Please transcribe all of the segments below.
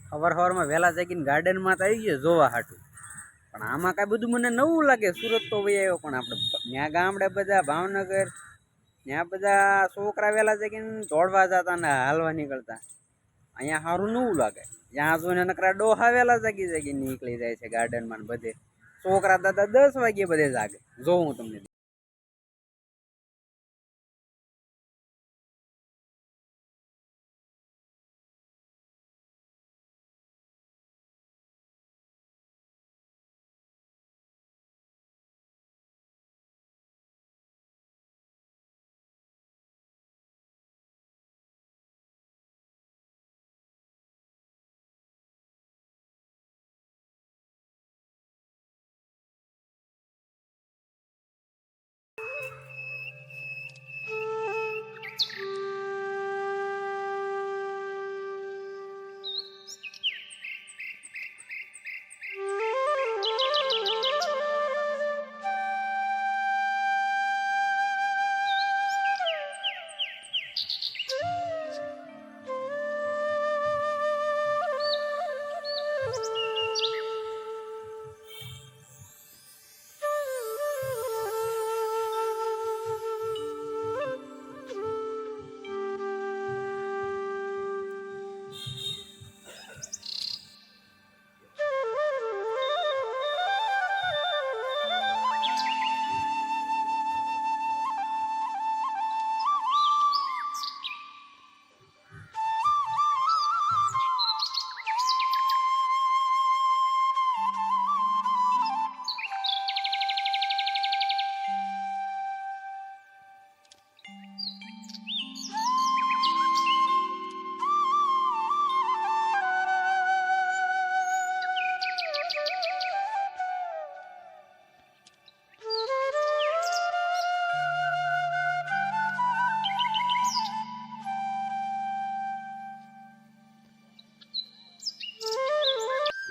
સવારમાં વહેલા જાગીને ગાર્ડનમાં તો આવી ગયો જોવા હાટું, પણ આમાં કાંઈ બધું મને નવું લાગે. સુરત તો વહી આવ્યો, પણ આપણે ત્યાં ગામડે બધા ભાવનગર ત્યાં બધા છોકરા વહેલા જાગીને દોડવા જતા ને હાલવા નીકળતા. અહીંયા સારું નવું લાગે. જ્યાં જોઈને નકરા ડોહા વહેલા જાગીને નીકળી જાય છે ગાર્ડનમાં ને બધે. છોકરા દાદા 10 વાગ્યે બધે જાગે. જોઉં તમને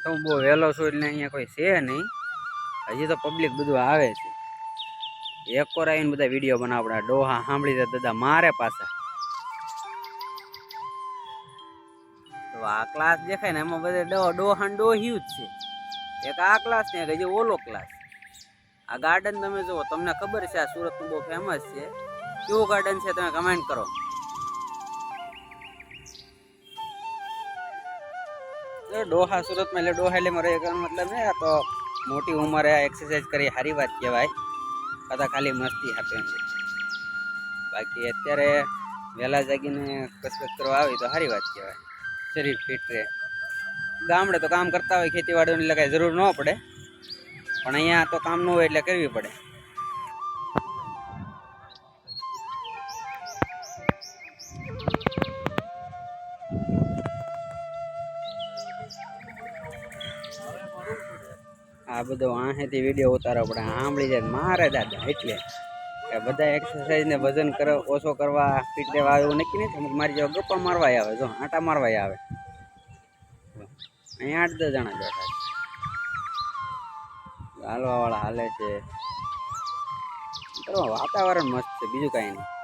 તો બહુ વહેલો છું એટલે અહીંયા કોઈ છે નહીં. હજી તો પબ્લિક બધું આવે છે. એક કોર આવીને બધા વિડીયો બનાવડા. ડોહા સાંભળી દે દાદા મારે પાછા. તો આ ક્લાસ દેખાય ને એમાં બધા ડોહા ડોહ્યું જ છે. એક આ ક્લાસ ને એક ઓલો ક્લાસ. આ ગાર્ડન તમે જુઓ, તમને ખબર છે આ સુરતનું બહુ ફેમસ છે. કેવું ગાર્ડન છે તમે કમેન્ટ કરો. ડોહા સુરતમાં એટલે ડોહા એટલે મારો એક મતલબ ને તો મોટી ઉંમરે એક્સરસાઇઝ કરી સારી વાત કહેવાય. કદા ખાલી મસ્તી આપે. બાકી અત્યારે વહેલા જાગીને કસરત કરવા આવી તો સારી વાત કહેવાય. શરીર ફિટ રહે. ગામડે તો કામ કરતા હોય ખેતીવાડીની એટલે કાંઈ જરૂર ન પડે, પણ અહીંયા તો કામ ન હોય એટલે કરવી પડે. આ બધો આહેથી વિડીયો ઉતારવો પડે. સાંભળી જાય મારે દાદા એટલે કે બધા એક્સરસાઇઝ ને વજન ઓછો કરવા ફિટ રહેવા આવે એવું નક્કી નથી. અમુક મારી જેવા ગપ્પા મારવા આવે, જો આટા મારવા આવે. અહીંયા 8-10 જણા બેઠા છે. હાલવા વાળા હાલે છે. વાતાવરણ મસ્ત છે, બીજું કાંઈ નહીં.